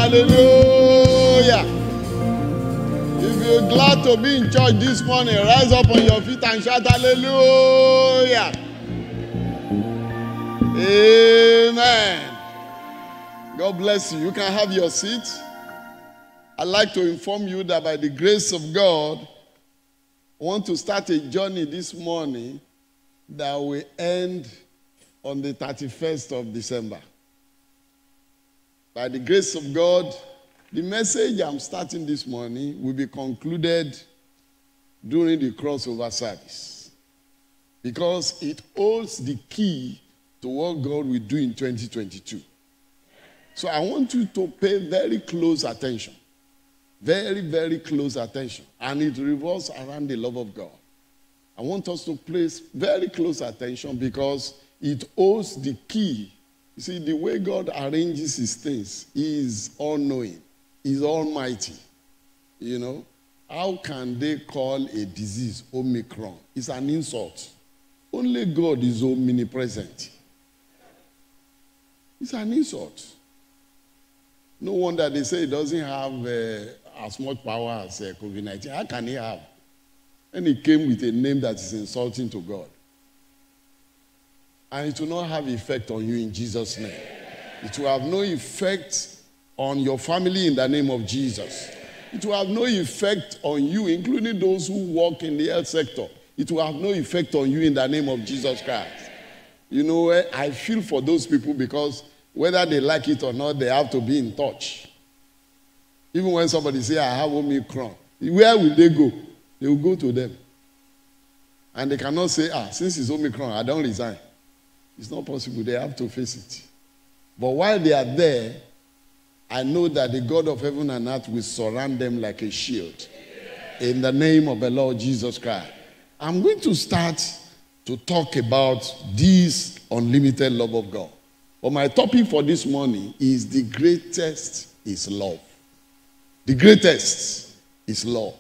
hallelujah. If you're glad to be in church this morning, rise up on your feet and shout hallelujah. Amen. God bless you. You can have your seat. I'd like to inform you that by the grace of God, I want to start a journey this morning that will end on the 31st of December. By the grace of God, the message I'm starting this morning will be concluded during the crossover service because it holds the key to what God will do in 2022. So I want you to pay very close attention. Very, very close attention. And it revolves around the love of God. I want us to place very close attention because it holds the key. You see, the way God arranges his things, he is all-knowing. He is almighty. You know, how can they call a disease Omicron? It's an insult. Only God is omnipresent. It's an insult. No wonder they say he doesn't have as much power as COVID-19. How can he have? And he came with a name that is insulting to God. And it will not have effect on you in Jesus' name. It will have no effect on your family in the name of Jesus. It will have no effect on you, including those who work in the health sector. It will have no effect on you in the name of Jesus Christ. You know, I feel for those people because whether they like it or not, they have to be in touch. Even when somebody says, I have Omicron, where will they go? They will go to them. And they cannot say, since it's Omicron, I don't resign. It's not possible. They have to face it. But while they are there, I know that the God of heaven and earth will surround them like a shield. In the name of the Lord Jesus Christ. I'm going to start to talk about this unlimited love of God. But my topic for this morning is the greatest is love. The greatest is love.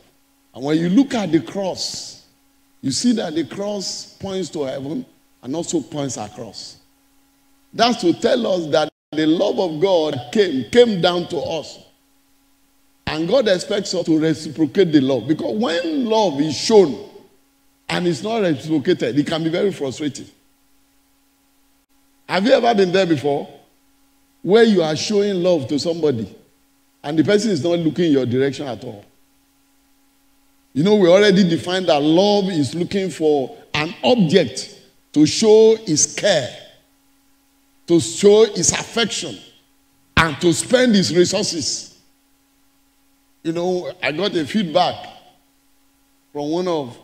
And when you look at the cross, you see that the cross points to heaven and also points across. That's to tell us that the love of God came down to us. And God expects us to reciprocate the love. Because when love is shown and it's not reciprocated, it can be very frustrating. Have you ever been there before? Where you are showing love to somebody and the person is not looking in your direction at all. You know, we already defined that love is looking for an object to show his care, to show his affection, and to spend his resources. You know, I got a feedback from one of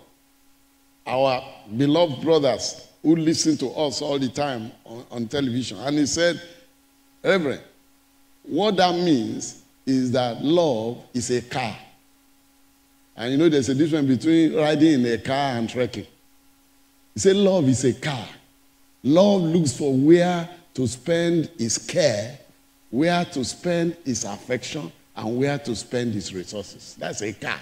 our beloved brothers who listen to us all the time on television. And he said, Reverend, what that means is that love is a car. And you know there's a difference between riding in a car and trekking. He said love is a car. Love looks for where to spend his care, where to spend his affection, and where to spend his resources. That's a car.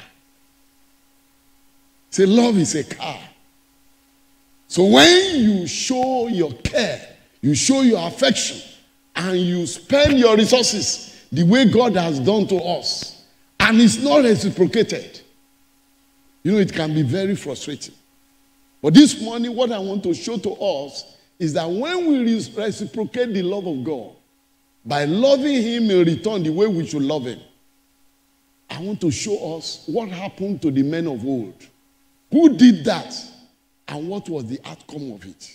Say love is a car. So when you show your care, you show your affection, and you spend your resources the way God has done to us, and it's not reciprocated, you know, it can be very frustrating. But this morning, what I want to show to us is that when we reciprocate the love of God, by loving him in return the way we should love him, I want to show us what happened to the men of old. Who did that? And what was the outcome of it?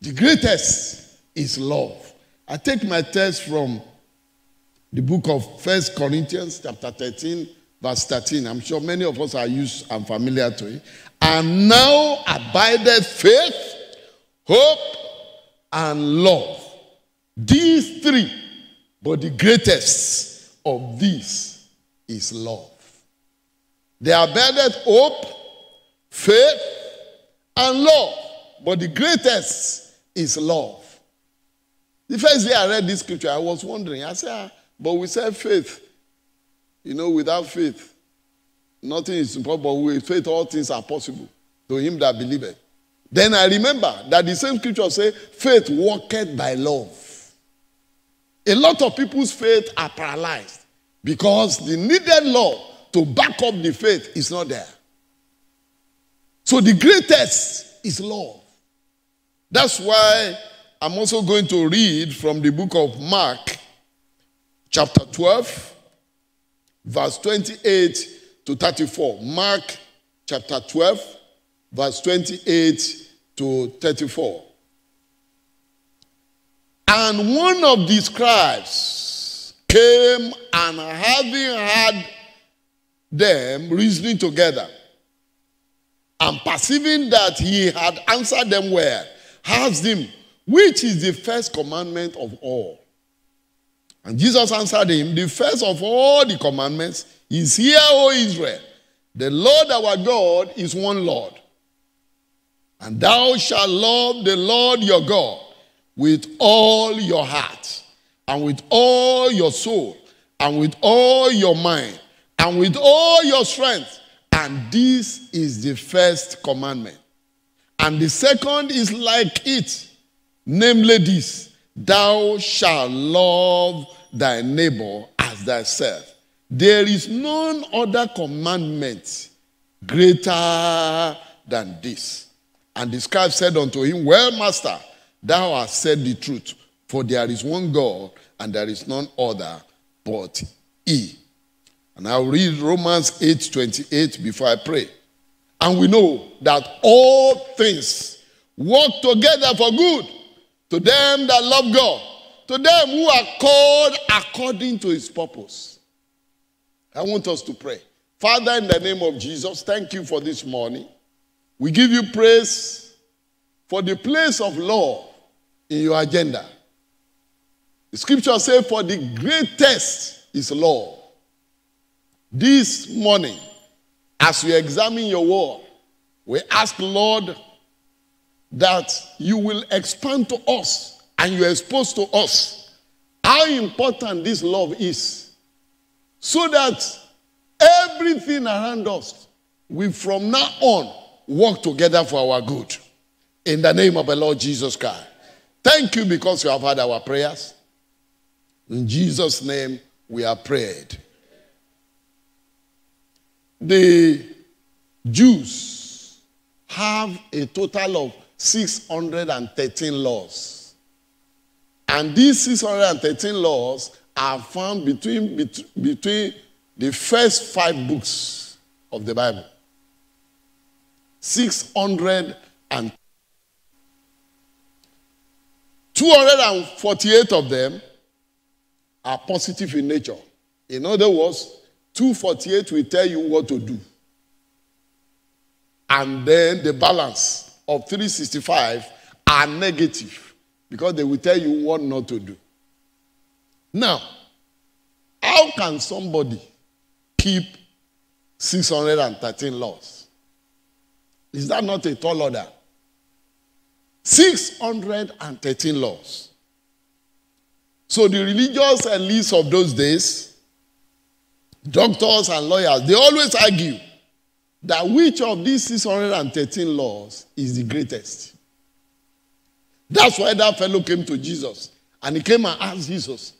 The greatest is love. I take my text from the book of 1 Corinthians chapter 13, verse 13. I'm sure many of us are used and familiar to it. And now abideth faith, hope, and love. These three, but the greatest of these is love. There abideth hope, faith, and love. But the greatest is love. The first day I read this scripture, I was wondering. I said, but we said faith. You know, without faith, nothing is impossible. With faith, all things are possible to him that believeth. Then I remember that the same scripture says, faith walketh by love. A lot of people's faith are paralyzed because the needed law to back up the faith is not there. So the greatest is love. That's why I'm also going to read from the book of Mark, chapter 12, verse 28 to 34. Mark, chapter 12, verse 28 to 34. And one of the scribes came, and having heard them reasoning together, and perceiving that he had answered them well, asked him, which is the first commandment of all? And Jesus answered him, the first of all the commandments is, hear, O Israel, the Lord our God is one Lord. And thou shalt love the Lord your God with all your heart, and with all your soul, and with all your mind, and with all your strength. And this is the first commandment. And the second is like it, namely this, thou shalt love thy neighbor as thyself. There is none other commandment greater than this. And the scribe said unto him, well, master, thou hast said the truth, for there is one God, and there is none other but he. And I'll read Romans 8:28 before I pray. And we know that all things work together for good to them that love God, to them who are called according to his purpose. I want us to pray. Father, in the name of Jesus, thank you for this morning. We give you praise for the place of love in your agenda. The scripture says, for the greatest is love. This morning, as we examine your word, we ask, Lord, that you will expand to us and you expose to us how important this love is, so that everything around us will from now on work together for our good. In the name of the Lord Jesus Christ. Thank you because you have heard our prayers. In Jesus' name we have prayed. The Jews have a total of 613 laws. And these 613 laws are found between the first 5 books of the Bible. 248 of them are positive in nature. In other words, 248 will tell you what to do. And then the balance of 365 are negative, because they will tell you what not to do. Now, how can somebody keep 613 laws? Is that not a tall order? 613 laws. So the religious elites of those days, doctors and lawyers, they always argue that which of these 613 laws is the greatest. That's why that fellow came to Jesus, and he came and asked Jesus,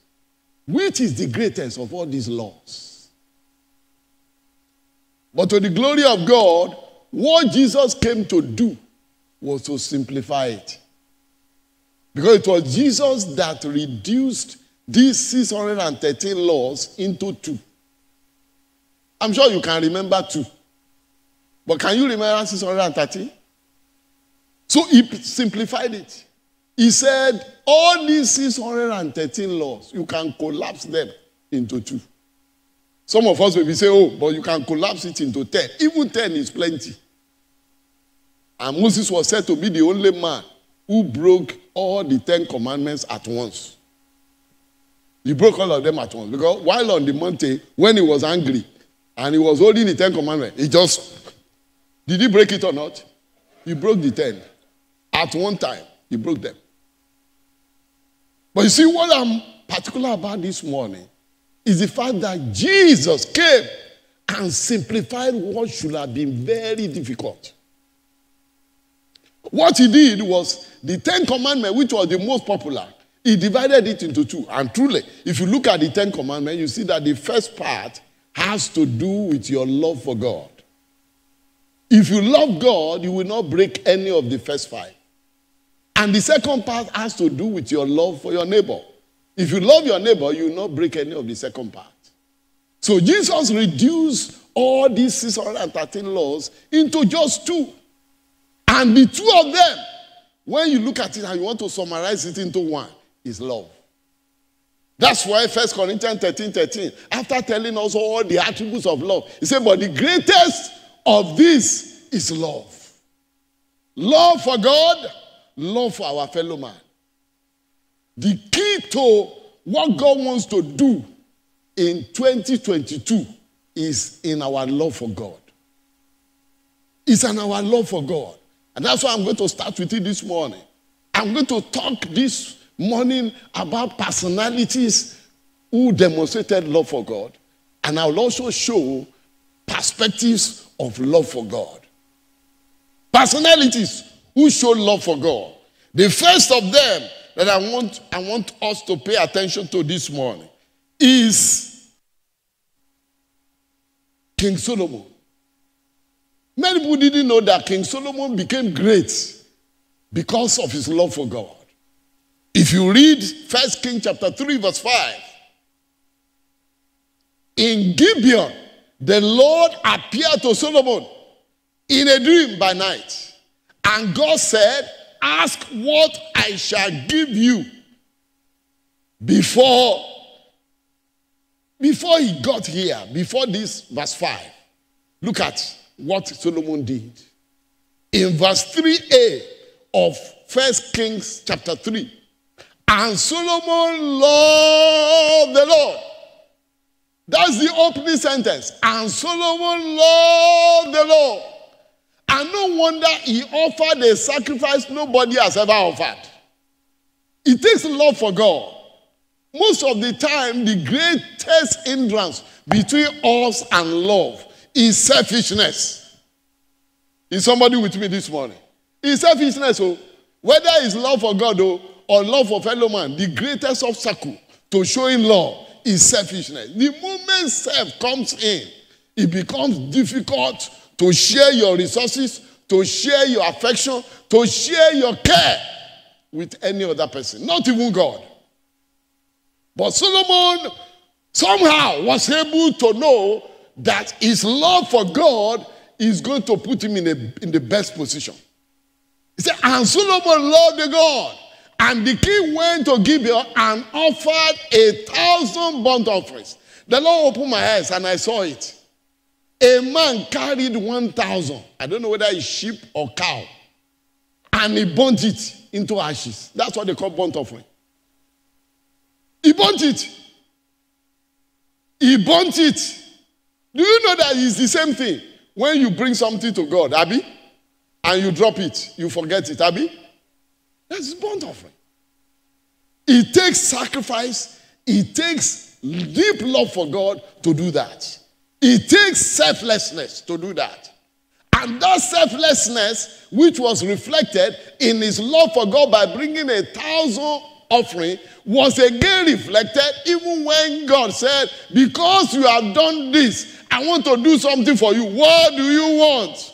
which is the greatest of all these laws? But to the glory of God, what Jesus came to do was to simplify it. Because it was Jesus that reduced these 613 laws into 2. I'm sure you can remember 2. But can you remember 613? So he simplified it. He said, all these 613 laws, you can collapse them into 2. Some of us will be saying, oh, but you can collapse it into 10. Even 10 is plenty. And Moses was said to be the only man who broke all the 10 commandments at once. He broke all of them at once. Because while on the mountain, when he was angry, and he was holding the 10 commandments, he just, did he break it or not? He broke the 10. At one time, he broke them. But you see, what I'm particular about this morning is the fact that Jesus came and simplified what should have been very difficult. What he did was the 10 commandments, which was the most popular, He divided it into two. And truly, if you look at the 10 Commandments, you see that the first part has to do with your love for God. If you love God, you will not break any of the first 5. And the second part has to do with your love for your neighbor. If you love your neighbor, you will not break any of the second part. So Jesus reduced all these 613 laws into just 2. And the 2 of them, when you look at it and you want to summarize it into 1, is love. That's why 1 Corinthians 13:13, after telling us all the attributes of love, he said, but the greatest of this is love. Love for God, love for our fellow man. The key to what God wants to do in 2022 is in our love for God. It's in our love for God. And that's why I'm going to start with it this morning. I'm going to talk this morning about personalities who demonstrated love for God. And I'll also show perspectives of love for God. Personalities who show love for God. The first of them that I want us to pay attention to this morning is King Solomon. Many people didn't know that King Solomon became great because of his love for God. If you read 1 Kings chapter 3 verse 5, in Gibeon, the Lord appeared to Solomon in a dream by night. And God said, ask what I shall give you. Before he got here, before this verse 5, look at what Solomon did. In verse 3a of 1 Kings chapter 3, and Solomon loved the Lord. That's the opening sentence. And Solomon loved the Lord. And no wonder he offered a sacrifice nobody has ever offered. It takes love for God. Most of the time, the greatest hindrance between us and love is selfishness. Is somebody with me this morning? It's selfishness. Oh, whether it's love for God or love for fellow man, the greatest obstacle to showing love is selfishness. The moment self comes in, it becomes difficult to share your resources, to share your affection, to share your care with any other person, not even God. But Solomon somehow was able to know that his love for God is going to put him in the best position. He said, and Solomon loved the God. And the king went to Gibeon and offered 1,000 burnt offerings. The Lord opened my eyes and I saw it. A man carried 1,000. I don't know whether it's sheep or cow. And he burnt it into ashes. That's what they call burnt offering. He burnt it. He burnt it. Do you know that it's the same thing? When you bring something to God, Abby, and you drop it, you forget it, Abby. That's burnt offering. It takes sacrifice. It takes deep love for God to do that. It takes selflessness to do that. And that selflessness, which was reflected in his love for God by bringing 1,000 offering, was again reflected even when God said, because you have done this, I want to do something for you. What do you want?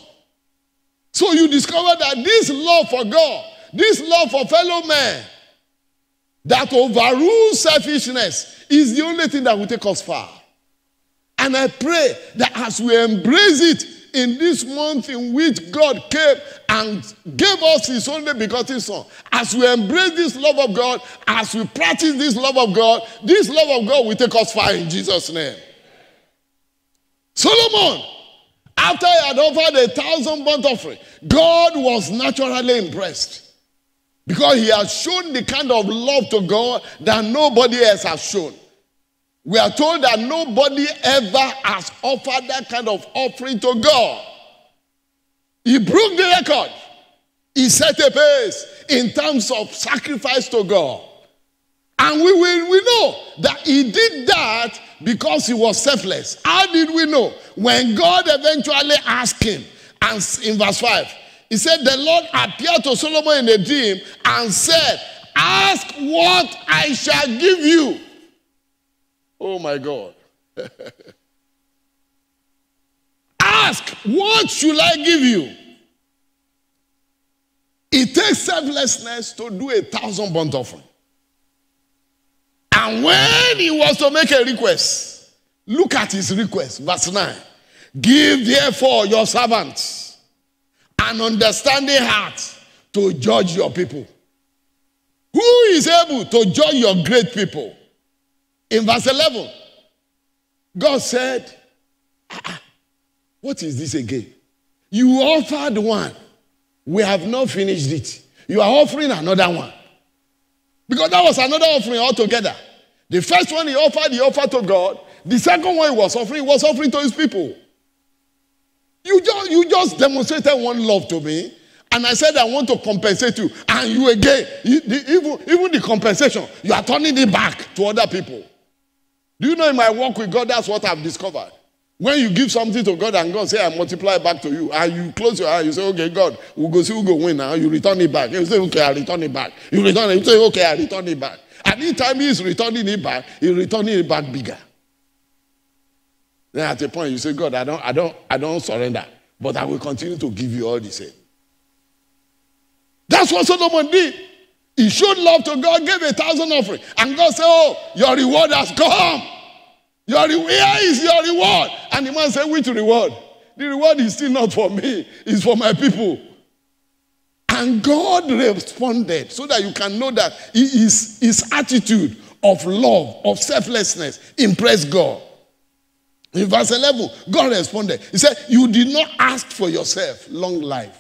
So you discover that this love for God, this love for fellow men, that overrules selfishness, is the only thing that will take us far. And I pray that as we embrace it in this month in which God came and gave us his only begotten son, as we embrace this love of God, as we practice this love of God will take us far in Jesus' name. Solomon, after he had offered 1,000 burnt offering, God was naturally impressed. Because he has shown the kind of love to God that nobody else has shown. We are told that nobody ever has offered that kind of offering to God. He broke the record. He set a pace in terms of sacrifice to God. And we know that he did that because he was selfless. How did we know? When God eventually asked him, and in verse 5, he said, the Lord appeared to Solomon in a dream and said, ask what I shall give you. Oh my God. Ask, what should I give you? It takes selflessness to do 1,000 burnt offering. And when he was to make a request, look at his request, verse 9. Give therefore your servants an understanding heart to judge your people. Who is able to judge your great people? In verse 11, God said, what is this again? You offered one. We have not finished it. You are offering another one. Because that was another offering altogether. The first one he offered to God. The second one he was offering to his people. You just demonstrated one love to me. And I said, I want to compensate you. And you again, even the compensation, you are turning it back to other people. Do you know in my work with God, that's what I've discovered. When you give something to God and God say, I multiply back to you, and you close your eyes, you say, okay, God, we'll go see who go win now. You return it back. You say, okay, I return it back. You return it. You say, okay, I return it back. And each time he's returning it back, he's returning it back bigger. Then at a point you say, God, I don't surrender, but I will continue to give you all the same. That's what Solomon did. He showed love to God, gave 1,000 offering. And God said, oh, your reward has come. Here is your reward. And the man said, which reward? The reward is still not for me. It's for my people. And God responded so that you can know that his attitude of love, of selflessness, impressed God. In verse 11, God responded. He said, you did not ask for yourself long life.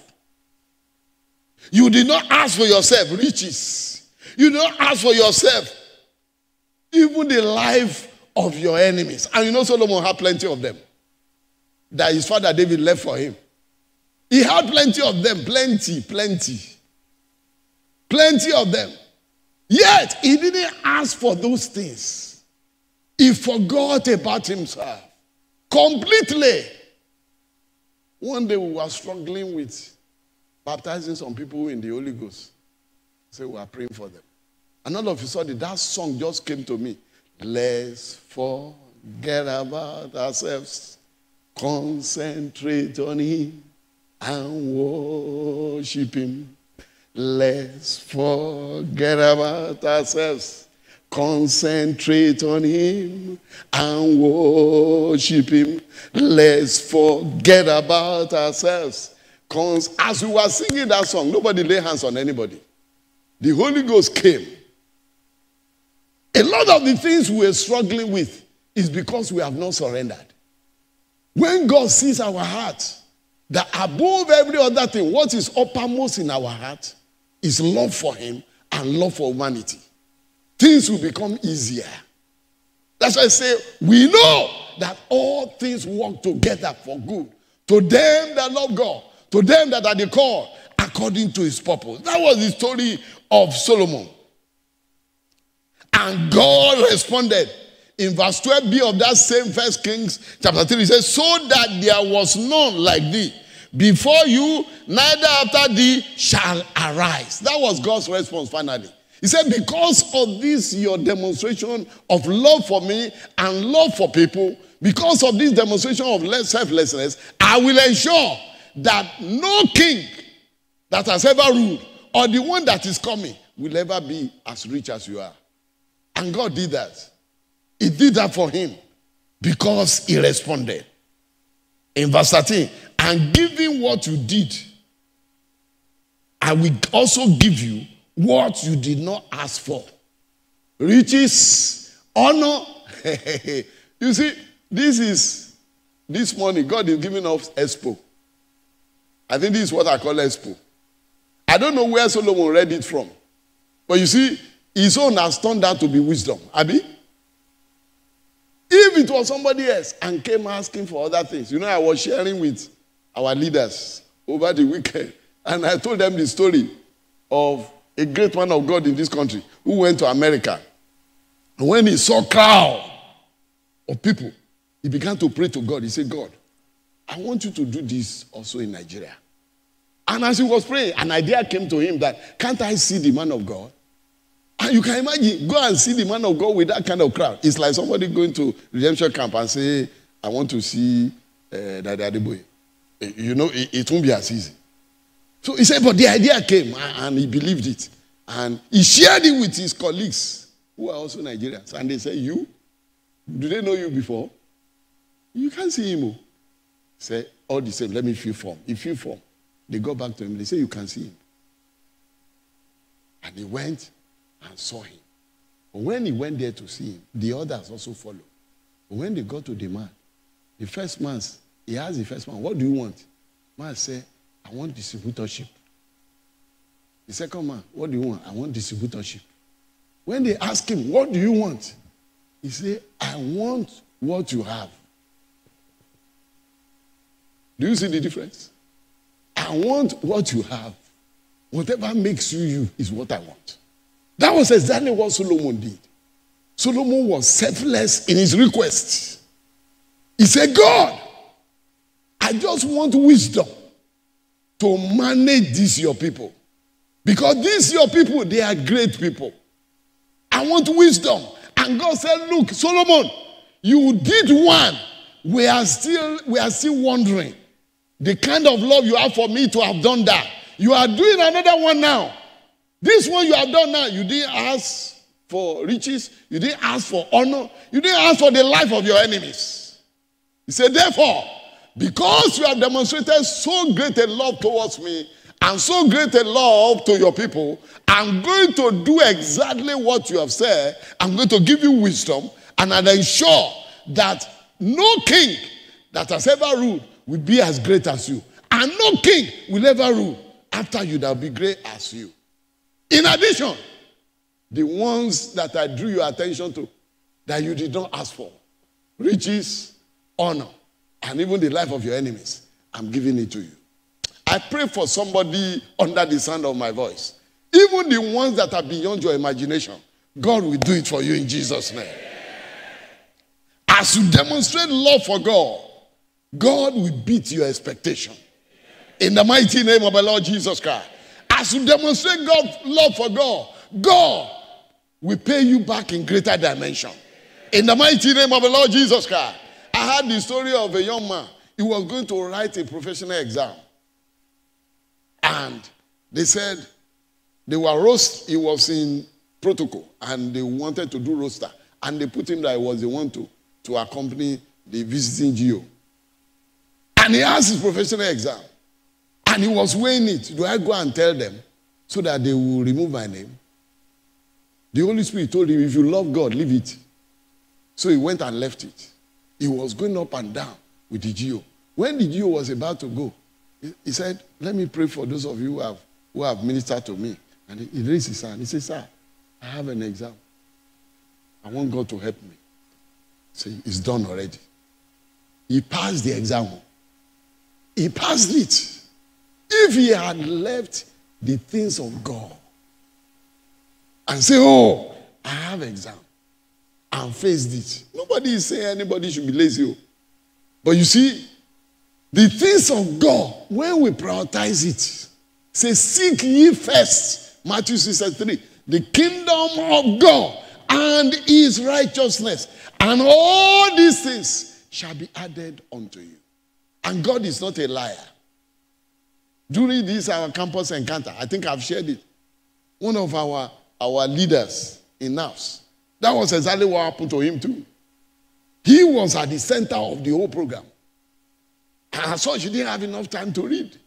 You did not ask for yourself riches. You did not ask for yourself even the life of your enemies. And you know Solomon had plenty of them that his father David left for him. He had plenty of them, plenty of them. Yet he didn't ask for those things. He forgot about himself completely. One day we were struggling with baptizing some people in the Holy Ghost. So we were praying for them. And all of a sudden that song just came to me. Let's forget about ourselves, concentrate on him and worship him. Let's forget about ourselves, concentrate on him and worship him. Let's forget about ourselves. As we were singing that song, nobody laid hands on anybody. The Holy Ghost came. A lot of the things we're struggling with is because we have not surrendered. When God sees our heart, that above every other thing, what is uppermost in our heart is love for him and love for humanity. Things will become easier. That's why I say, we know that all things work together for good. To them that love God, to them that are the called according to his purpose. That was the story of Solomon. And God responded in verse 12b of that same 1 Kings chapter 3. He says, so that there was none like thee before you, neither after thee shall arise. That was God's response finally. He said, because of this, your demonstration of love for me and love for people, because of this demonstration of selflessness, I will ensure that no king that has ever ruled or the one that is coming will ever be as rich as you are. And God did that. He did that for him because he responded. In verse 13, and given what you did, I will also give you what you did not ask for. Riches, honor. You see, this morning, God is giving us expo. I think this is what I call expo. I don't know where Solomon read it from. But you see, his own has turned out to be wisdom. Abi? If it was somebody else and came asking for other things. You know, I was sharing with our leaders over the weekend. And I told them the story of a great man of God in this country who went to America. And when he saw a crowd of people, he began to pray to God. He said, God, I want you to do this also in Nigeria. And as he was praying, an idea came to him that, can't I see the man of God? And you can imagine, go and see the man of God with that kind of crowd. It's like somebody going to redemption camp and say, I want to see Daddy Adeboye. You know, it won't be as easy. So he said, but the idea came and he believed it. And he shared it with his colleagues who are also Nigerians. And they said, you? Do they know you before? You can't see him. Say, all the same, let me fill form. He filled form. They go back to him. They say, you can see him. And he went and saw him. But when he went there to see him, the others also followed. But when they got to the man, the first man, he asked the first man, what do you want? Man said, I want distributorship. The second man, what do you want? I want distributorship. When they asked him, what do you want? He said, I want what you have. Do you see the difference? I want what you have. Whatever makes you is what I want. That was exactly what Solomon did. Solomon was selfless in his request. He said, God, I just want wisdom to manage these your people. Because these your people, they are great people. I want wisdom. And God said, look, Solomon, you did one. We are still wondering the kind of love you have for me to have done that. You are doing another one now. This one you have done now, you didn't ask for riches. You didn't ask for honor. You didn't ask for the life of your enemies. He said, therefore, because you have demonstrated so great a love towards me and so great a love to your people, I'm going to do exactly what you have said. I'm going to give you wisdom, and I'll ensure that no king that has ever ruled will be as great as you. And no king will ever rule after you that will be great as you. In addition, the ones that I drew your attention to, that you did not ask for, riches, honor, and even the life of your enemies, I'm giving it to you. I pray for somebody under the sound of my voice. Even the ones that are beyond your imagination, God will do it for you in Jesus' name. As you demonstrate love for God, God will beat your expectation. In the mighty name of the Lord Jesus Christ. As you demonstrate God's love for God, God will pay you back in greater dimension. In the mighty name of the Lord Jesus Christ. I heard the story of a young man. He was going to write a professional exam. And they said he was in protocol, and they wanted to do roster. And they put him that he was the one to accompany the visiting GO. And he asked his professional exam. And he was weighing it. Do I go and tell them so that they will remove my name? The Holy Spirit told him, if you love God, leave it. So he went and left it. He was going up and down with the GO. When the GO was about to go, he said, let me pray for those of you who have ministered to me. And he raised his hand. He said, sir, I have an exam. I want God to help me. So it's done already. He passed the exam. He passed it. If he had left the things of God and say, oh, I have exam, and faced it. Nobody is saying anybody should be lazy. But you see, the things of God, when we prioritize it, say, seek ye first, Matthew 6:3, the kingdom of God and his righteousness, and all these things shall be added unto you. And God is not a liar. During this, our campus encounter, I think I've shared it. One of our leaders in NAFS, that was exactly what happened to him too. He was at the center of the whole program. And as such, he didn't have enough time to read.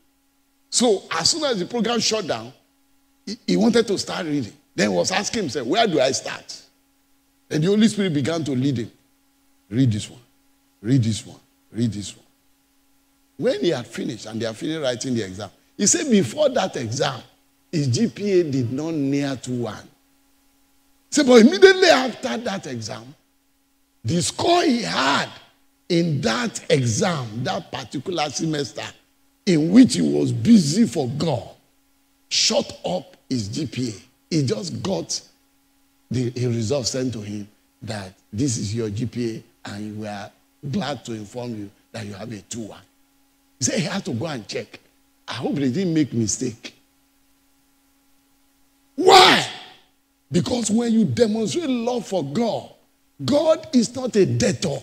So as soon as the program shut down, he wanted to start reading. Then he was asking himself, where do I start? And the Holy Spirit began to lead him. Read this one. Read this one. Read this one. When he had finished, and they had finished writing the exam, he said before that exam, his GPA did not near to 1. He said, but immediately after that exam, the score he had in that exam, that particular semester, in which he was busy for God, shot up his GPA. He just got the result sent to him that this is your GPA, and we are glad to inform you that you have a 2-1. He said he had to go and check. I hope they didn't make mistake. Why? Because when you demonstrate love for God, God is not a debtor.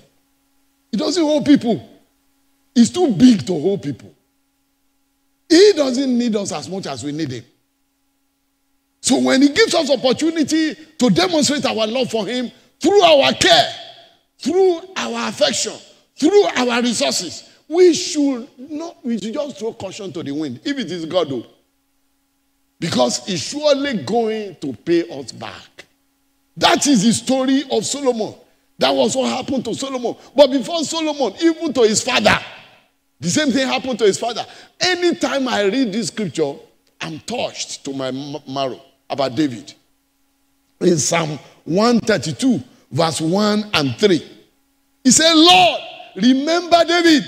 He doesn't hold people. He's too big to hold people. He doesn't need us as much as we need him. So when he gives us opportunity to demonstrate our love for him through our care, through our affection, through our resources, we should just throw caution to the wind, if it is God, though. Because he's surely going to pay us back. That is the story of Solomon. That was what happened to Solomon. But before Solomon, even to his father, the same thing happened to his father. Anytime I read this scripture, I'm touched to my marrow about David. In Psalm 132, verse 1 and 3. He said, Lord, remember David.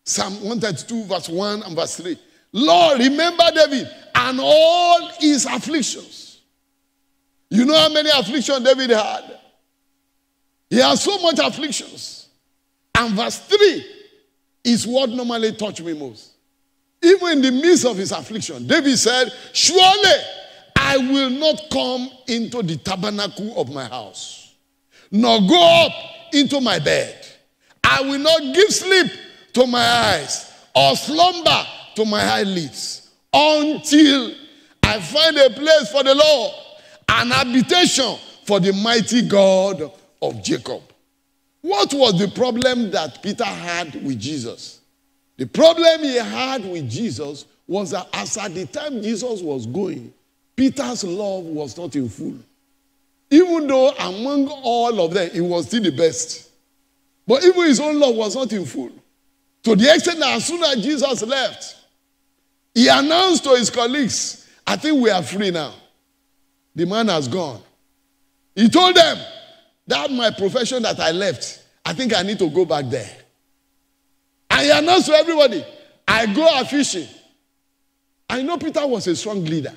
Psalm 132, verse 1 and verse 3. Lord, remember David and all his afflictions. You know how many afflictions David had? He had so much afflictions. And verse 3 is what normally touched me most. Even in the midst of his affliction, David said, surely I will not come into the tabernacle of my house, nor go up into my bed. I will not give sleep to my eyes, or slumber to my eyelids, until I find a place for the Lord, an habitation for the mighty God of Jacob. What was the problem that Peter had with Jesus? The problem he had with Jesus was that as at the time Jesus was going, Peter's love was not in full. Even though among all of them, he was still the best. But even his own love was not in full. To the extent that as soon as Jesus left, he announced to his colleagues, I think we are free now. The man has gone. He told them, that my profession that I left, I think I need to go back there. And he announced to everybody, I go out fishing. I know Peter was a strong leader.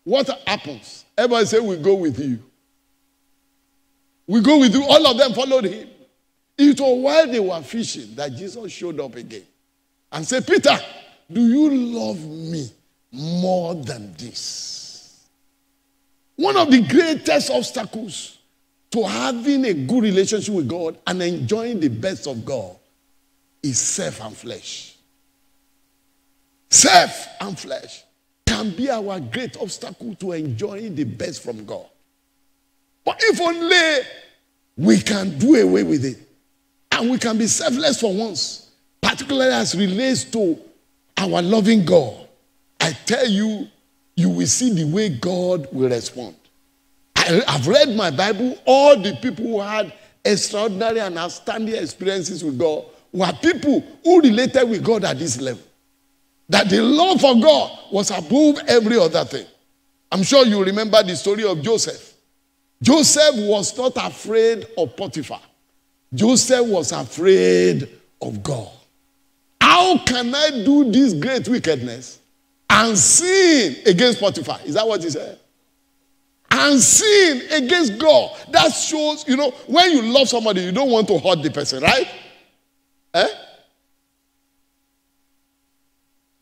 What happens? Everybody say, we go with you. We go with you. All of them followed him. It was while they were fishing that Jesus showed up again and said, Peter, do you love me more than this? One of the greatest obstacles to having a good relationship with God and enjoying the best of God is self and flesh. Self and flesh can be our great obstacle to enjoying the best from God. But if only we can do away with it, and we can be selfless for once, particularly as relates to our loving God, I tell you, you will see the way God will respond. I've read my Bible. All the people who had extraordinary and outstanding experiences with God were people who related with God at this level. That the love for God was above every other thing. I'm sure you remember the story of Joseph. Joseph was not afraid of Potiphar. Joseph was afraid of God. How can I do this great wickedness and sin against Potiphar? Is that what he said? And sin against God. That shows, when you love somebody, you don't want to hurt the person, right?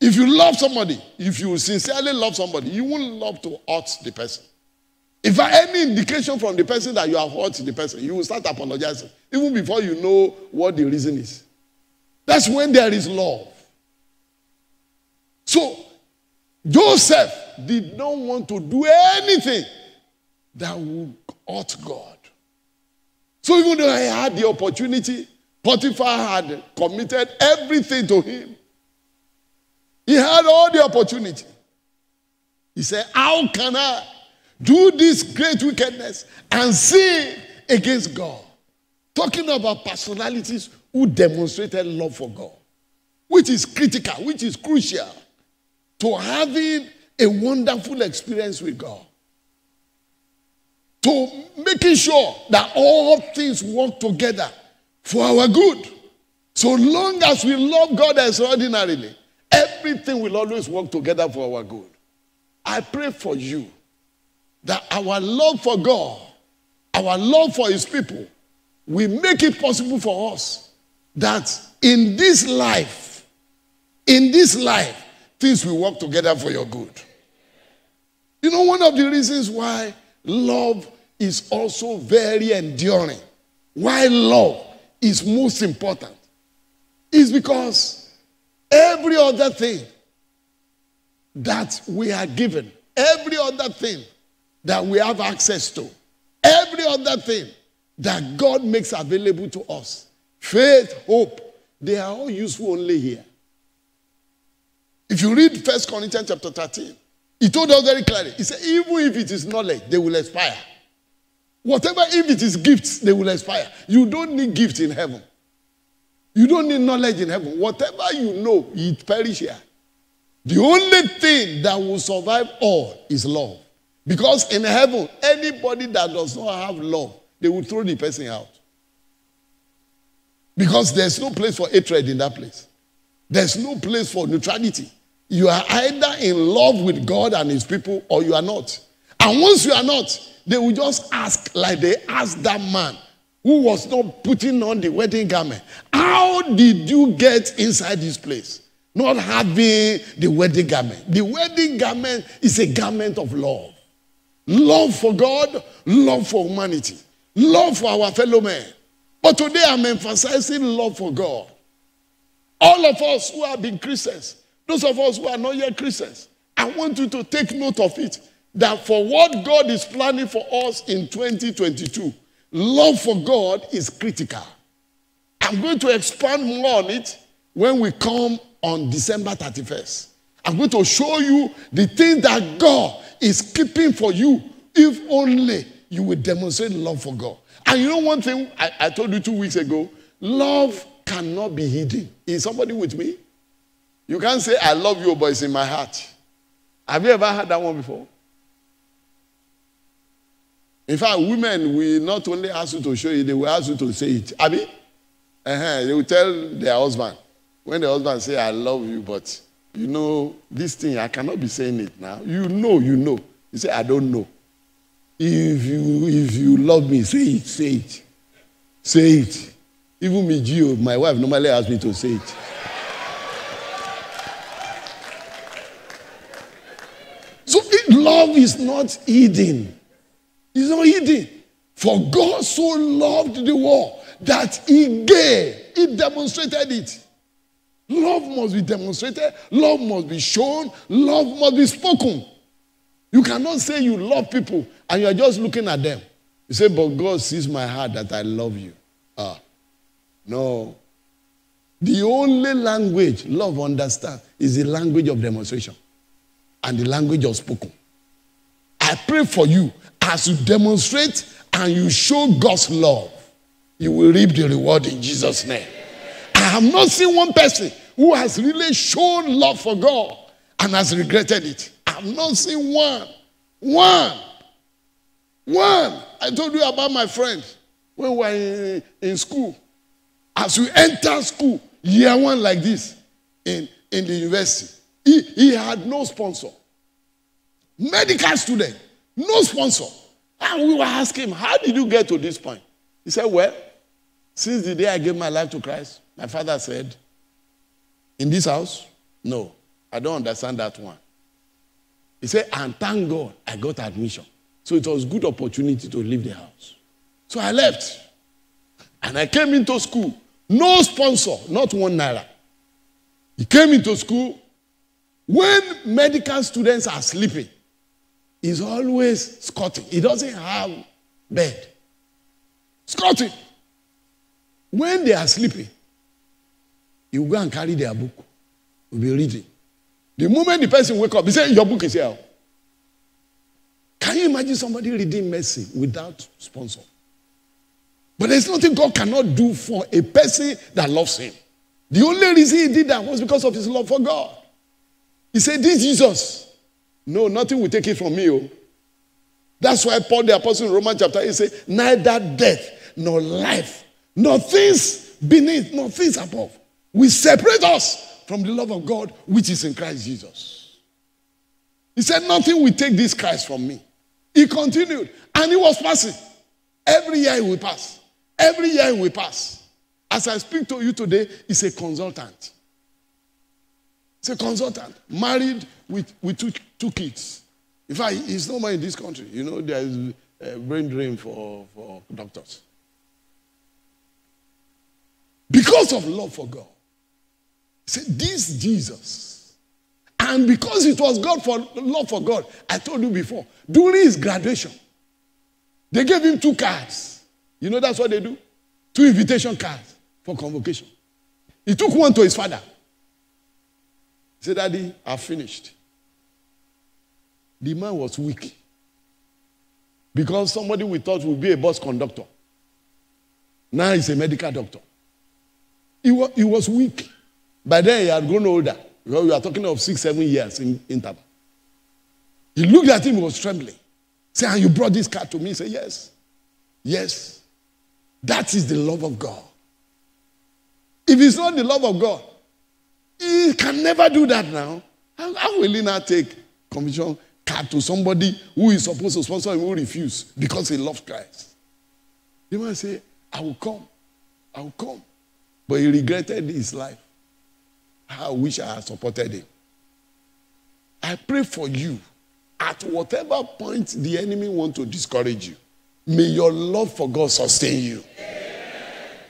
If you love somebody, if you sincerely love somebody, you won't love to hurt the person. If there any indication from the person that you have hurt the person, you will start apologizing, even before you know what the reason is. That's when there is love. So, Joseph did not want to do anything that would hurt God. So even though he had the opportunity, Potiphar had committed everything to him. He had all the opportunity. He said, how can I do this great wickedness and sin against God? Talking about personalities who demonstrated love for God, which is critical, which is crucial to having a wonderful experience with God. To making sure that all things work together for our good. So long as we love God extraordinarily, everything will always work together for our good. I pray for you that our love for God, our love for his people, will make it possible for us that in this life, things will work together for your good. You know, one of the reasons why love is also very enduring, why love is most important, is because every other thing that we are given, every other thing that we have access to, every other thing that God makes available to us, faith, hope, they are all useful only here. If you read 1 Corinthians chapter 13, he told us very clearly, he said, even if it is knowledge, they will expire. Whatever, if it is gifts, they will expire. You don't need gifts in heaven. You don't need knowledge in heaven. Whatever you know, it perish here. The only thing that will survive all is love. Because in heaven, anybody that does not have love, they will throw the person out. Because there's no place for hatred in that place. There's no place for neutrality. You are either in love with God and his people or you are not. And once you are not, they will just ask like they asked that man who was not putting on the wedding garment. How did you get inside this place? Not having the wedding garment. The wedding garment is a garment of love. Love for God, love for humanity, love for our fellow men. But today I'm emphasizing love for God. All of us who have been Christians, those of us who are not yet Christians, I want you to take note of it, that for what God is planning for us in 2022, love for God is critical. I'm going to expand more on it when we come on December 31st. I'm going to show you the things that God is keeping for you if only you will demonstrate love for God. And you know one thing I told you 2 weeks ago, love cannot be hidden. Is somebody with me? You can't say, I love you, but it's in my heart. Have you ever heard that one before? In fact, women will not only ask you to show you, they will ask you to say it. Abi? They will tell their husband. When the husband say, I love you, but you know, this thing, I cannot be saying it now. You know. You say, I don't know. If you love me, say it, say it. Say it. Even me, Gio, my wife normally asks me to say it. So love is not hidden. It's not hidden. For God so loved the world that he gave. He demonstrated it. Love must be demonstrated. Love must be shown. Love must be spoken. You cannot say you love people and you are just looking at them. You say, but God sees my heart that I love you. No. The only language love understands is the language of demonstration and the language of spoken. I pray for you as you demonstrate and you show God's love, you will reap the reward in Jesus' name. I have not seen one person who has really shown love for God and has regretted it. I have not seen one. One. I told you about my friend when we were in school. As we enter school, year one like this, in the university, he had no sponsor. Medical student, no sponsor. And we were asking him, how did you get to this point? He said, well, since the day I gave my life to Christ, my father said, in this house? No, I don't understand that one. He said, and thank God I got admission. So it was a good opportunity to leave the house. So I left. And I came into school. No sponsor, not 1 naira. He came into school. When medical students are sleeping, he's always squatting. He doesn't have bed. Squatting. When they are sleeping, he will go and carry their book. We'll be reading. The moment the person wake up, he say, your book is here. Can you imagine somebody reading mercy without sponsor? But there's nothing God cannot do for a person that loves him. The only reason he did that was because of his love for God. He said, this Jesus, no, nothing will take it from me. Oh. That's why Paul the Apostle in Romans chapter 8 said, neither death nor life, nor things beneath, nor things above will separate us from the love of God which is in Christ Jesus. He said, nothing will take this Christ from me. He continued, and he was passing. Every year he will pass. Every year he will pass. As I speak to you today, he's a consultant. He's a consultant. Married with two kids. In fact, it's no more in this country. You know, there is a brain drain for doctors. Because of love for God. Say, this Jesus. And because it was God for love for God, I told you before, during his graduation, they gave him 2 cards. You know that's what they do? 2 invitation cards for convocation. He took one to his father. He said, Daddy, I've finished. The man was weak. Because somebody we thought would be a bus conductor. Now he's a medical doctor. He was weak. By then he had grown older. Because we are talking of 6-7 years in interval. He looked at him, he was trembling. Say, and you brought this card to me? He said, yes. Yes. That is the love of God. If it's not the love of God, he can never do that now. How will he not take commission card to somebody who is supposed to sponsor him who refuse because he loves Christ? The man say, I will come. I will come. But he regretted his life. I wish I had supported him. I pray for you. At whatever point the enemy wants to discourage you, may your love for God sustain you.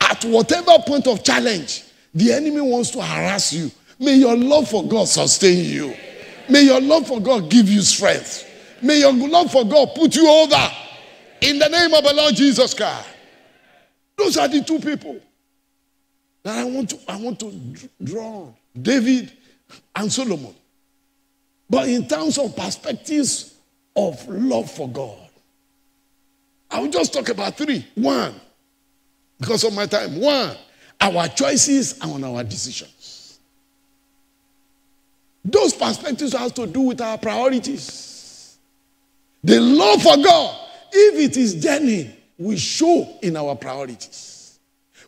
At whatever point of challenge the enemy wants to harass you, may your love for God sustain you. May your love for God give you strength. May your love for God put you over. In the name of the Lord Jesus Christ. Those are the 2 people that I want to draw on. David and Solomon. But in terms of perspectives of love for God, I will just talk about 3. 1, because of my time. 1, our choices and our decisions. Those perspectives have to do with our priorities. The love for God, if it is genuine, will show in our priorities.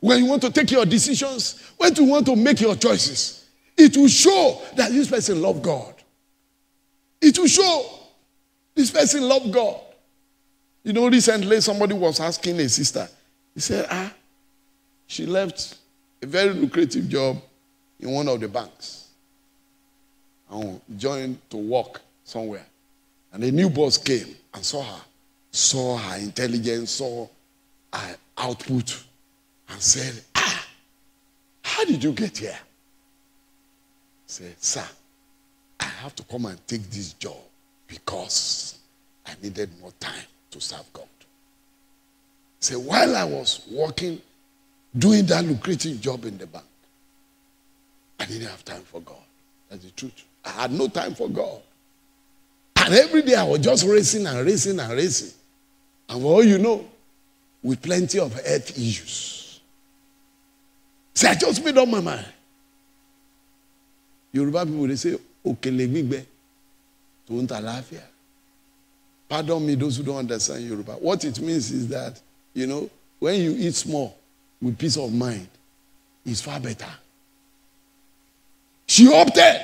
When you want to take your decisions, when you want to make your choices, it will show that this person loves God. It will show this person loves God. You know, recently somebody was asking a sister. He said, she left a very lucrative job in one of the banks and joined to work somewhere. And a new boss came and saw her intelligence, saw her output, and said, how did you get here? He said, sir, I have to come and take this job because I needed more time to serve God. He said, while I was working, doing that lucrative job in the bank, I didn't have time for God. That's the truth. I had no time for God. And every day I was just racing and racing and racing. And for all you know, with plenty of health issues. So I just made up my mind. Yoruba people, they say, Okele gbigbe, tonta lafia. Pardon me, those who don't understand Yoruba. What it means is that, you know, when you eat small with peace of mind, it's far better. She opted.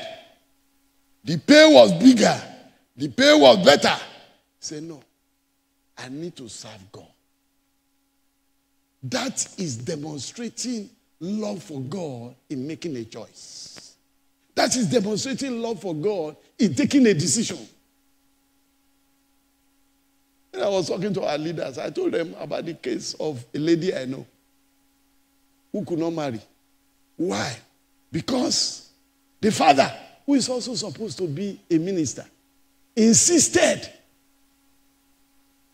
The pay was bigger. The pay was better. Say, no, I need to serve God. That is demonstrating love for God in making a choice. That is demonstrating love for God in taking a decision. When I was talking to our leaders, I told them about the case of a lady I know who could not marry. Why? Because the father, who is also supposed to be a minister, insisted.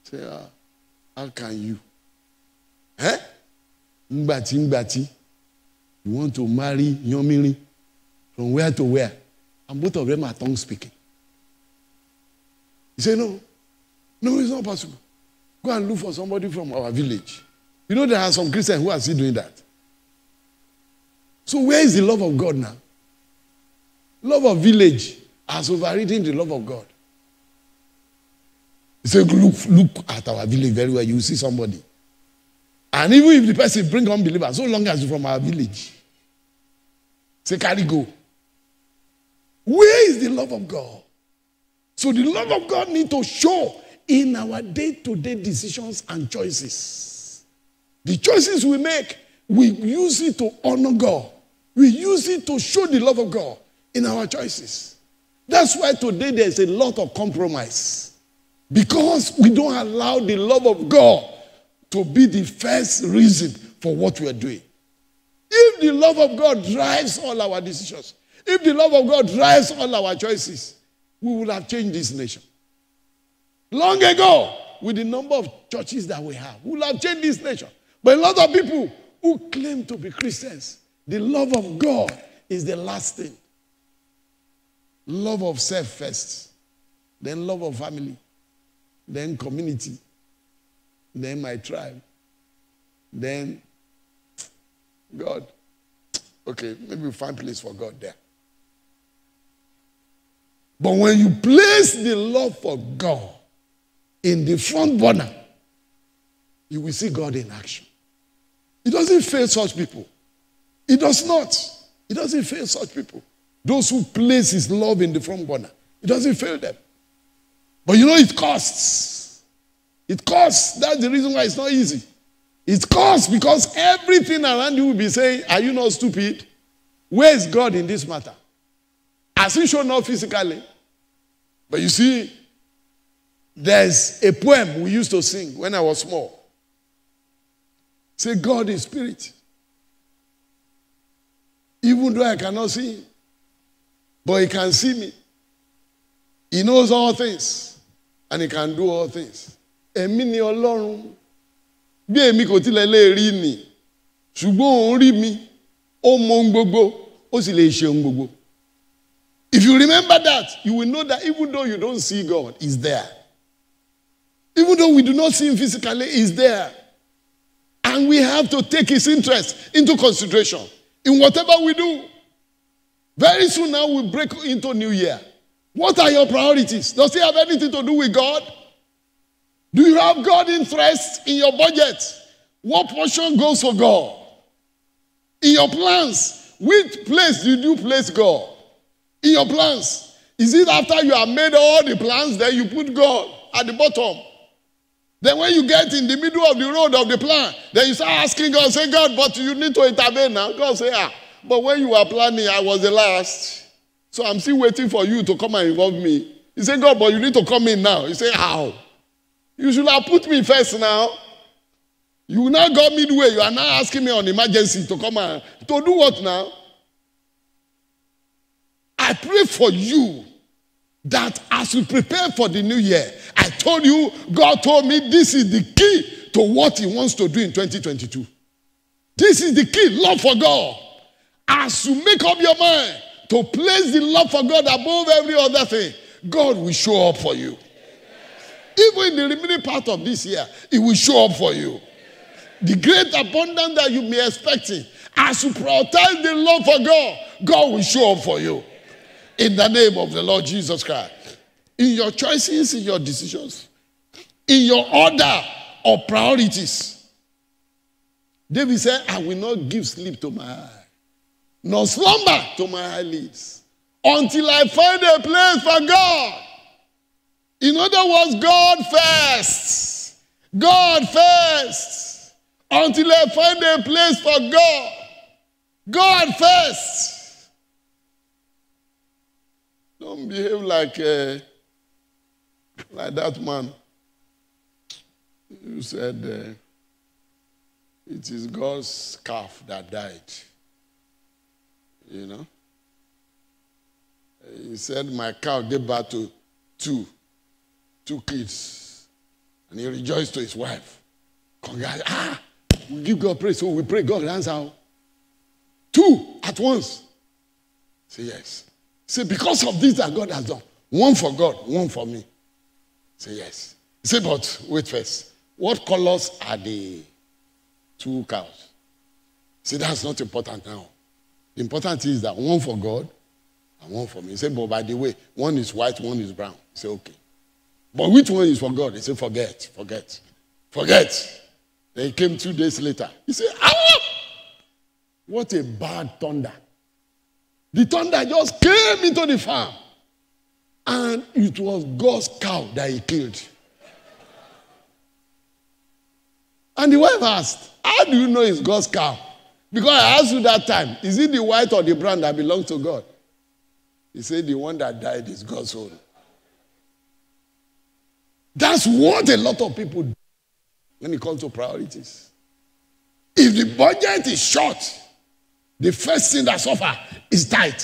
Say, how can you? Ngbati. You want to marry Yomiri from where to where? And both of them are tongue speaking. He said, no, it's not possible. Go and look for somebody from our village. You know there are some Christians who are still doing that. So where is the love of God now? Love of village has overridden the love of God. He said, look at our village very well. You will see somebody. And even if the person bring unbelievers, so long as you're from our village, say, carry go. Where is the love of God? So the love of God needs to show in our day-to-day decisions and choices. The choices we make, we use it to honor God. We use it to show the love of God in our choices. That's why today there's a lot of compromise. Because we don't allow the love of God to be the first reason for what we are doing. If the love of God drives all our decisions, if the love of God drives all our choices, we would have changed this nation. Long ago, with the number of churches that we have, we would have changed this nation. But a lot of people who claim to be Christians, the love of God is the last thing. Love of self first, then love of family, then community, then my tribe, then God. Okay, maybe we'll find place for God there. But when you place the love for God in the front burner, you will see God in action. It doesn't fail such people. It does not. It doesn't fail such people. Those who place his love in the front burner, it doesn't fail them. But you know it costs. It costs. That's the reason why it's not easy. It costs because everything around you will be saying, are you not stupid? Where is God in this matter? Has he shown up physically? But you see, there's a poem we used to sing when I was small. Say, God is spirit. Even though I cannot see him, but he can see me. He knows all things, and he can do all things. Èmi ni Ọlọ́run. Bí èmi kò tilẹ̀ lè rí ni, ṣùgbọ́n òun rí mi, ó mọ ohun gbogbo, ó sì lè ṣe ohun gbogbo. If you remember that, you will know that even though you don't see God, he's there. Even though we do not see him physically, he's there. And we have to take his interest into consideration in whatever we do. Very soon now we break into New Year. What are your priorities? Does it have anything to do with God? Do you have God interest in your budget? What portion goes for God? In your plans, which place did you place God? In your plans, is it after you have made all the plans, then you put God at the bottom? Then when you get in the middle of the road of the plan, then you start asking God, say, God, but you need to intervene now. God say, but when you were planning, I was the last. So I'm still waiting for you to come and involve me. He said, God, but you need to come in now. He said, how? You should have put me first now. You now got midway. You are now asking me on emergency to come and to do what now? I pray for you that as you prepare for the new year, I told you, God told me this is the key to what he wants to do in 2022. This is the key, love for God. As you make up your mind to place the love for God above every other thing, God will show up for you. Even in the remaining part of this year, he will show up for you. The great abundance that you may be expecting, as you prioritize the love for God, God will show up for you. In the name of the Lord Jesus Christ. In your choices, in your decisions, in your order of priorities. David said, I will not give sleep to my eye, nor slumber to my eyelids, until I find a place for God. In other words, God first. God first. Until I find a place for God. God first. Don't behave like that man who said it is God's calf that died. You know? He said, my cow gave birth to two kids. And he rejoiced to his wife. We give God praise, so we pray God answer. 2 at once. Say yes. Say, because of this that God has done. 1 for God, 1 for me. Say yes. Say, but wait first. What colors are the 2 cows? Say, that's not important now. The important is that 1 for God and 1 for me. He said, but by the way, 1 is white, 1 is brown. Say, okay. But which one is for God? He said, forget. Then he came 2 days later. He said, what a bad thunder. The thunder just came into the farm. And it was God's cow that he killed. And the wife asked, how do you know it's God's cow? Because I asked you that time, is it the white or the brown that belongs to God? He said the one that died is God's own. That's what a lot of people do when it comes to priorities. If the budget is short, the first thing that suffers is tithe.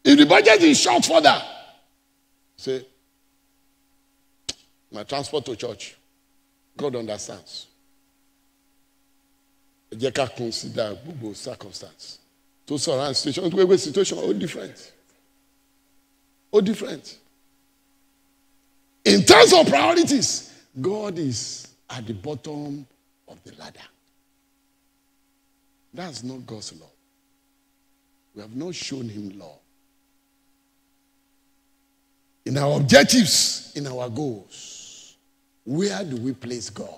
If the budget is short further, say, my transport to church, God understands. You can consider Google circumstance. To surround situation, to every situation, all different. All different. In terms of priorities, God is at the bottom of the ladder. That's not God's love. We have not shown him love. In our objectives, in our goals, where do we place God?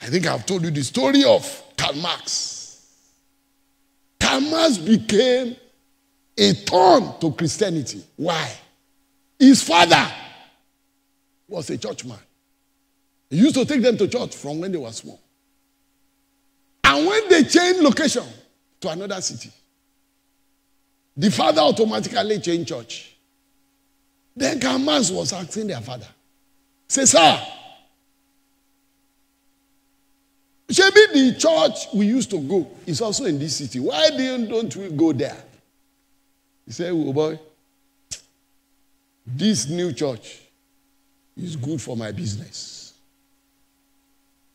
I think I've told you the story of Karl Marx. Karl Marx became a thorn to Christianity. Why? His father was a churchman. He used to take them to church from when they were small. And when they changed location to another city, the father automatically changed church. Then Karl Marx was asking their father, say, sir, maybe the church we used to go is also in this city. Why don't we go there? He said, oh boy, this new church is good for my business.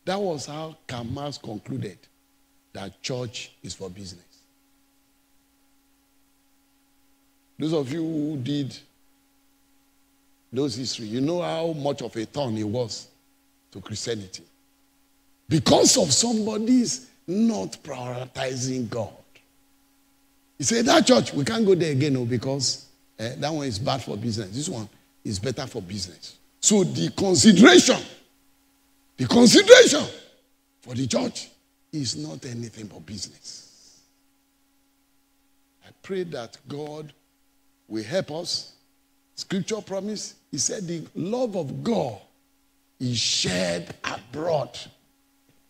That was how Karl Marx concluded that church is for business. Those of you who did those history, you know how much of a thorn it was to Christianity. Because of somebody's not prioritizing God. He said, that church, we can't go there again because that one is bad for business. This one is better for business. So the consideration for the church is not anything but business. I pray that God will help us. Scripture promise, he said the love of God is shared abroad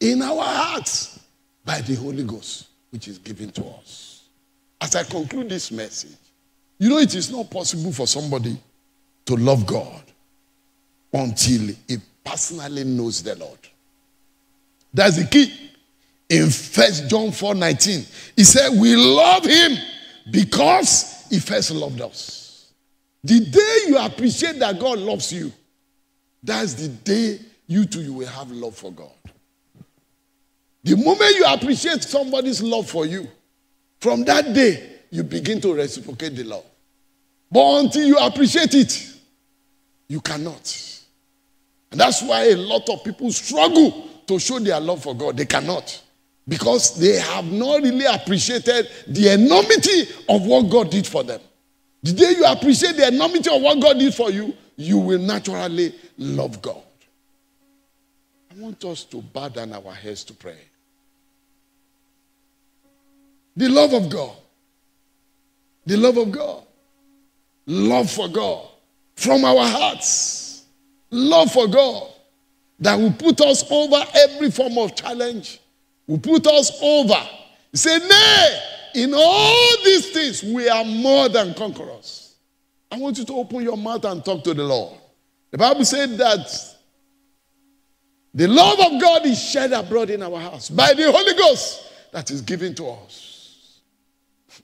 in our hearts by the Holy Ghost, which is given to us. As I conclude this message, you know it is not possible for somebody to love God until he personally knows the Lord. That's the key. In 1 John 4:19, he said, we love him because he first loved us. The day you appreciate that God loves you, that's the day you too will have love for God. The moment you appreciate somebody's love for you, from that day, you begin to reciprocate the love. But until you appreciate it, you cannot. And that's why a lot of people struggle to show their love for God. They cannot. Because they have not really appreciated the enormity of what God did for them. The day you appreciate the enormity of what God did for you, you will naturally love God. I want us to bow down our heads to pray. The love of God. The love of God. Love for God. From our hearts. Love for God. That will put us over every form of challenge. Will put us over. Say, nay, in all these things, we are more than conquerors. I want you to open your mouth and talk to the Lord. The Bible said that the love of God is shed abroad in our hearts by the Holy Ghost that is given to us.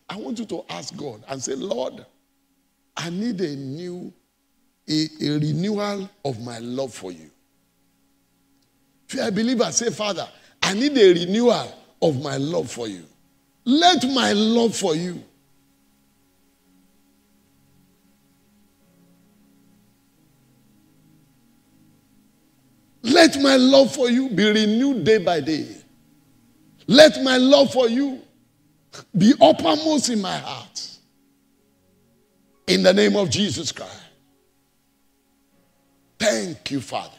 I want you to ask God and say, Lord, I need a renewal of my love for you. If you're a believer, say, Father, I need a renewal of my love for you. Let my love for you let my love for you be renewed day by day. Let my love for you be uppermost in my heart. In the name of Jesus Christ. Thank you, Father.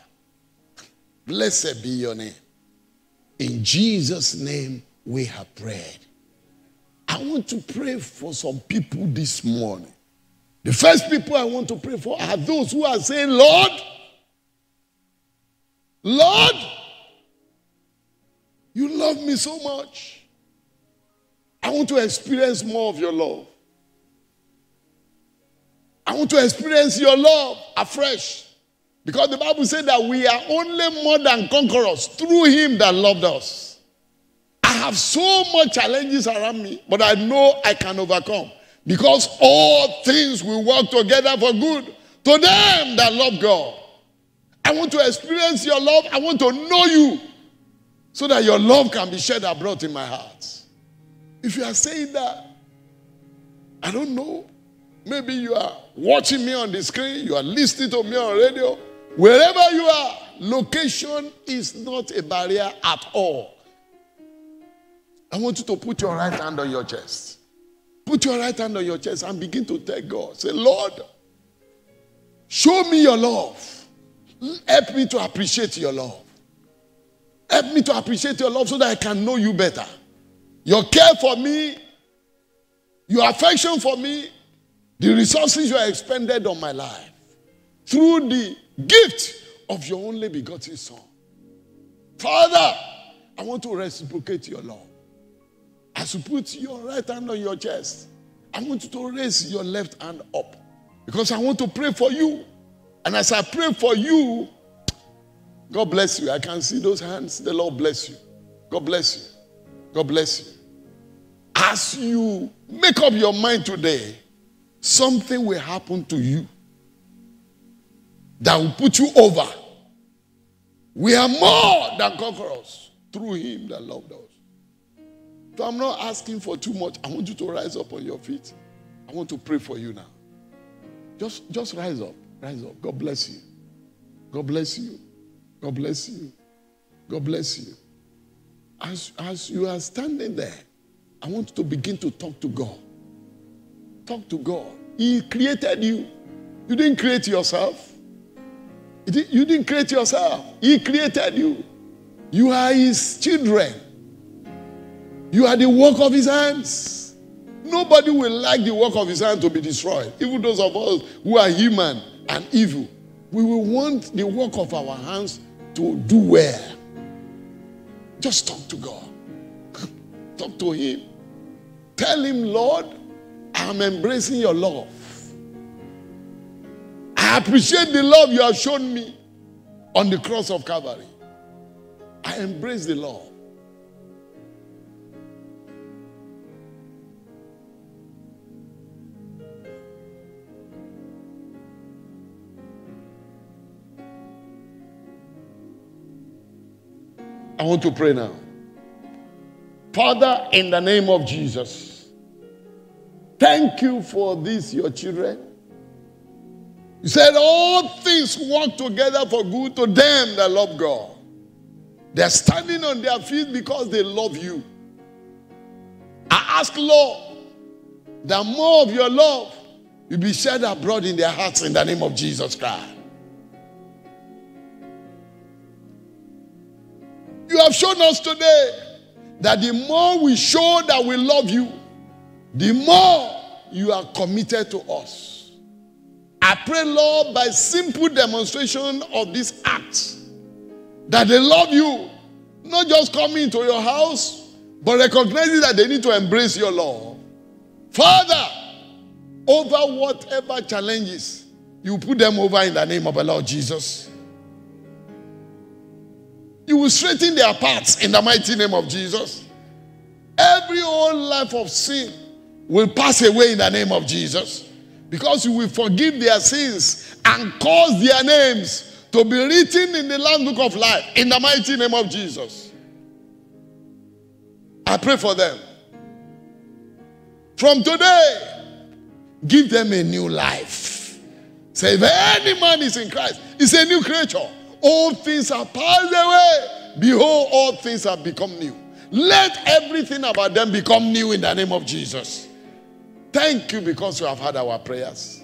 Blessed be your name. In Jesus' name we have prayed. I want to pray for some people this morning. The first people I want to pray for are those who are saying, Lord, Lord, you love me me so much. I want to experience more of your love. I want to experience your love afresh. Because the Bible said that we are only more than conquerors through him that loved us. I have so much challenges around me, but I know I can overcome. Because all things will work together for good to them that love God. I want to experience your love. I want to know you so that your love can be shed abroad in my heart. If you are saying that, I don't know. Maybe you are watching me on the screen. You are listening to me on radio. Wherever you are, location is not a barrier at all. I want you to put your right hand on your chest. Put your right hand on your chest and begin to tell God. Say, Lord, show me your love. Help me to appreciate your love. Help me to appreciate your love so that I can know you better. Your care for me, your affection for me, the resources you have expended on my life through the gift of your only begotten Son. Father, I want to reciprocate your love. As you put your right hand on your chest, I want you to raise your left hand up because I want to pray for you. And as I pray for you, God bless you. I can see those hands. The Lord bless you. God bless you. God bless you. As you make up your mind today, something will happen to you that will put you over. We are more than conquerors through him that loved us. So I'm not asking for too much. I want you to rise up on your feet. I want to pray for you now. Just rise up. Rise up. God bless you. God bless you. God bless you. God bless you. As you are standing there, I want you to begin to talk to God. Talk to God. He created you. You didn't create yourself. You didn't create yourself. He created you. You are his children. You are the work of his hands. Nobody will like the work of his hand to be destroyed. Even those of us who are human and evil. We will want the work of our hands to do well. Just talk to God. Talk to him. Tell him, Lord, I'm embracing your love. I appreciate the love you have shown me on the cross of Calvary. I embrace the love. I want to pray now. Father, in the name of Jesus, thank you for this, your children. You said all things work together for good to them that love God. They're standing on their feet because they love you. I ask, Lord, that more of your love will be shed abroad in their hearts in the name of Jesus Christ. You have shown us today that the more we show that we love you, the more you are committed to us. I pray, Lord, by simple demonstration of this act, that they love you, not just coming into your house, but recognizing that they need to embrace your love. Father, over whatever challenges, you put them over in the name of the Lord Jesus. You will straighten their paths in the mighty name of Jesus. Every old life of sin will pass away in the name of Jesus. Because you will forgive their sins and cause their names to be written in the Lamb's Book of Life in the mighty name of Jesus. I pray for them. From today, give them a new life. Say, if any man is in Christ, he's a new creature. All things are passed away. Behold, all things have become new. Let everything about them become new in the name of Jesus. Thank you because you have heard our prayers.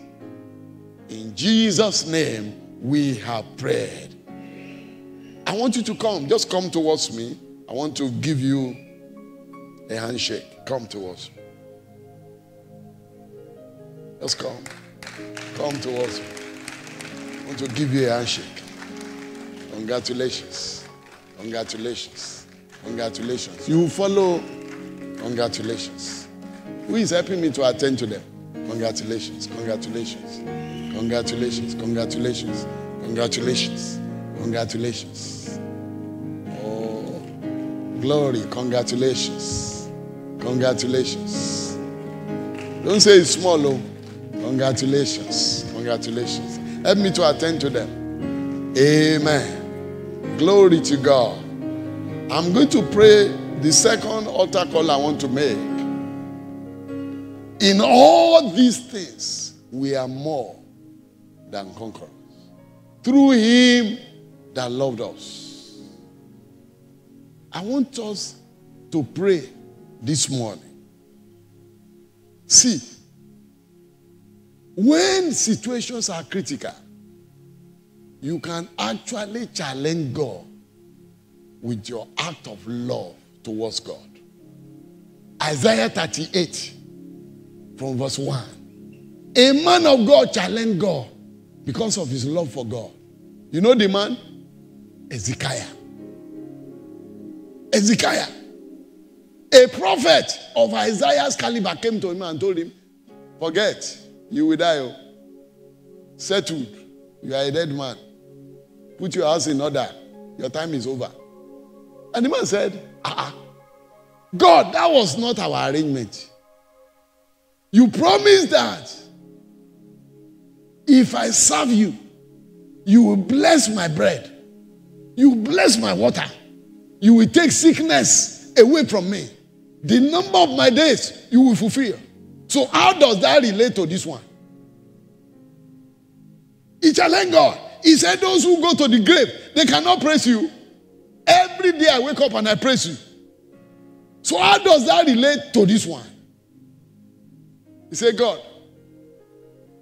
In Jesus' name, we have prayed. I want you to come. Just come towards me. I want to give you a handshake. Come towards me. Just come. Come towards me. I want to give you a handshake. Congratulations. Congratulations. Congratulations. You follow. Congratulations. Who is helping me to attend to them? Congratulations. Congratulations. Congratulations. Congratulations. Congratulations. Congratulations. Oh, glory. Congratulations. Congratulations. Don't say it's small, oh. Congratulations. Congratulations. Help me to attend to them. Amen. Glory to God. I'm going to pray the second altar call I want to make. In all these things, we are more than conquerors. Through him that loved us. I want us to pray this morning. See, when situations are critical, you can actually challenge God with your act of love towards God. Isaiah 38 from verse 1. A man of God challenged God because of his love for God. You know the man? Ezekiah. Ezekiah. A prophet of Isaiah's caliber came to him and told him, forget, you will die. Settled. You are a dead man. Put your house in order. Your time is over. And the man said, God, that was not our arrangement. You promised that if I serve you, you will bless my bread. You will bless my water. You will take sickness away from me. The number of my days you will fulfill. So how does that relate to this one? He challenged God. He said those who go to the grave, they cannot praise you. Every day I wake up and I praise you. So how does that relate to this one? He said, God,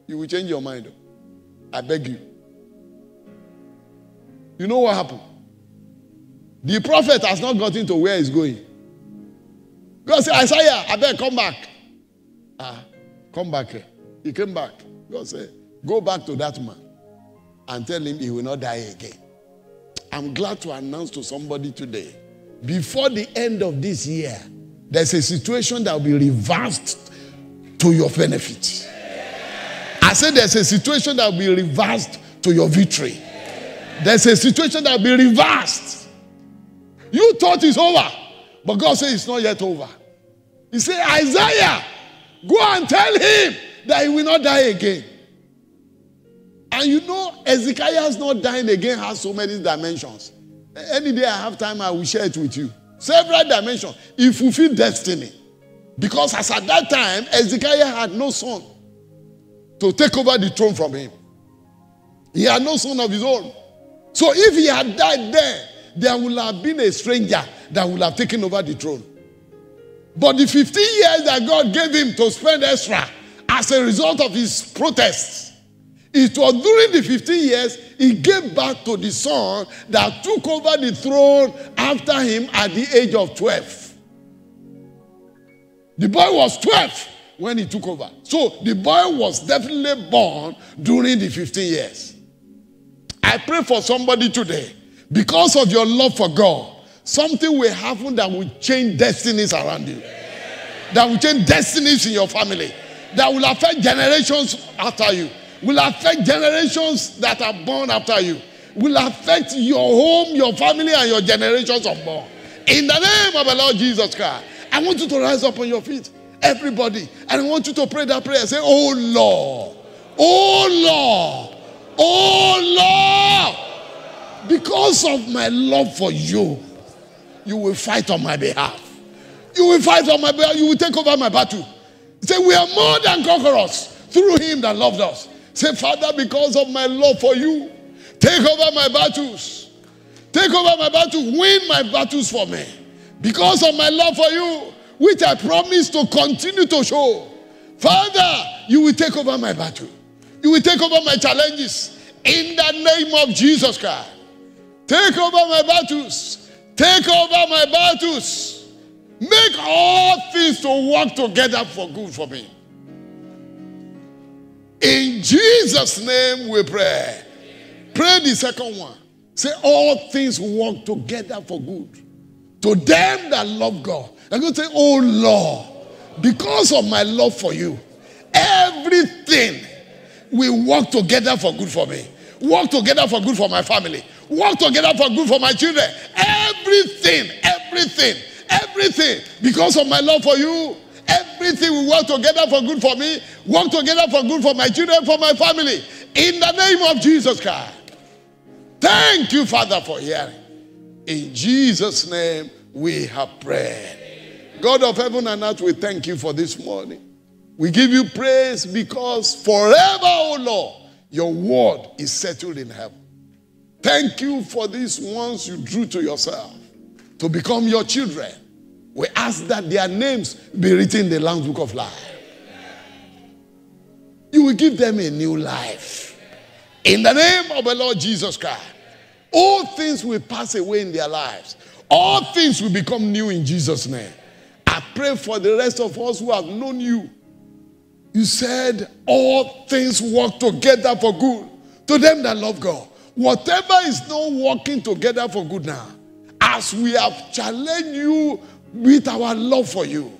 you will change your mind. I beg you. You know what happened? The prophet has not gotten to where he's going. God said, Isaiah, I beg, come back. Come back here. He came back. God said, go back to that man and tell him he will not die again. I'm glad to announce to somebody today, before the end of this year, there's a situation that will be reversed to your benefit. I said there's a situation that will be reversed to your victory. There's a situation that will be reversed. You thought it's over, but God said it's not yet over. He said, Isaiah, go and tell him that he will not die again. And you know, Ezekiah's not dying again has so many dimensions. Any day I have time, I will share it with you. Several dimensions. He fulfilled destiny. Because as at that time, Ezekiah had no son to take over the throne from him. He had no son of his own. So if he had died there would have been a stranger that would have taken over the throne. But the 15 years that God gave him to spend extra as a result of his protests, it was during the 15 years he gave back to the son that took over the throne after him at the age of 12. The boy was 12 when he took over. So the boy was definitely born during the 15 years. I pray for somebody today. Because of your love for God, something will happen that will change destinies around you. That will change destinies in your family. That will affect generations after you. Will affect generations that are born after you. Will affect your home, your family, and your generations unborn. In the name of the Lord Jesus Christ, I want you to rise up on your feet, everybody. And I want you to pray that prayer. Say, oh Lord, oh Lord, oh Lord. Because of my love for you, you will fight on my behalf. You will fight on my behalf. You will take over my battle. Say, we are more than conquerors through him that loved us. Say, Father, because of my love for you, take over my battles. Take over my battle. Win my battles for me. Because of my love for you, which I promise to continue to show. Father, you will take over my battle. You will take over my challenges. In the name of Jesus Christ. Take over my battles. Take over my battles. Make all things to work together for good for me. In Jesus' name we pray. Pray the second one. Say all things work together for good To them that love God. I'm going to say, oh Lord, because of my love for you, everything will work together for good for me. Work together for good for my family. Work together for good for my children. Everything. Because of my love for you, everything will work together for good for me. Work together for good for my children, for my family. In the name of Jesus Christ. Thank you, Father, for hearing. In Jesus' name we have prayed. God of heaven and earth, we thank you for this morning. We give you praise because forever, O Lord, your word is settled in heaven. Thank you for these ones you drew to yourself to become your children. We ask that their names be written in the Lamb's Book of Life. You will give them a new life. In the name of the Lord Jesus Christ. All things will pass away in their lives. All things will become new in Jesus' name. I pray for the rest of us who have known you. You said all things work together for good to them that love God. Whatever is not working together for good now, as we have challenged you with our love for you,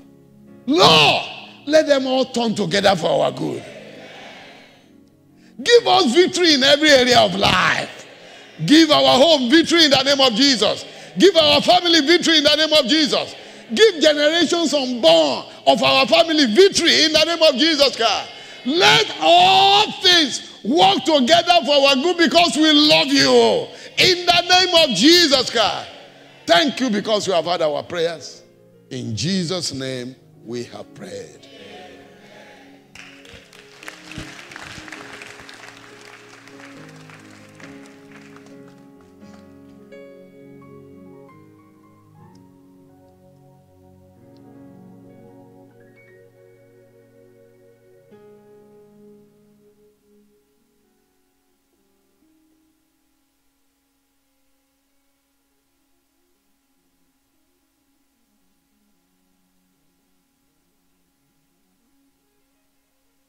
Lord, let them all turn together for our good. Give us victory in every area of life. Give our home victory in the name of Jesus. Give our family victory in the name of Jesus. Give generations unborn of our family victory in the name of Jesus Christ. Let all things work together for our good because we love you. In the name of Jesus Christ. Thank you because you have heard our prayers. In Jesus' name we have prayed.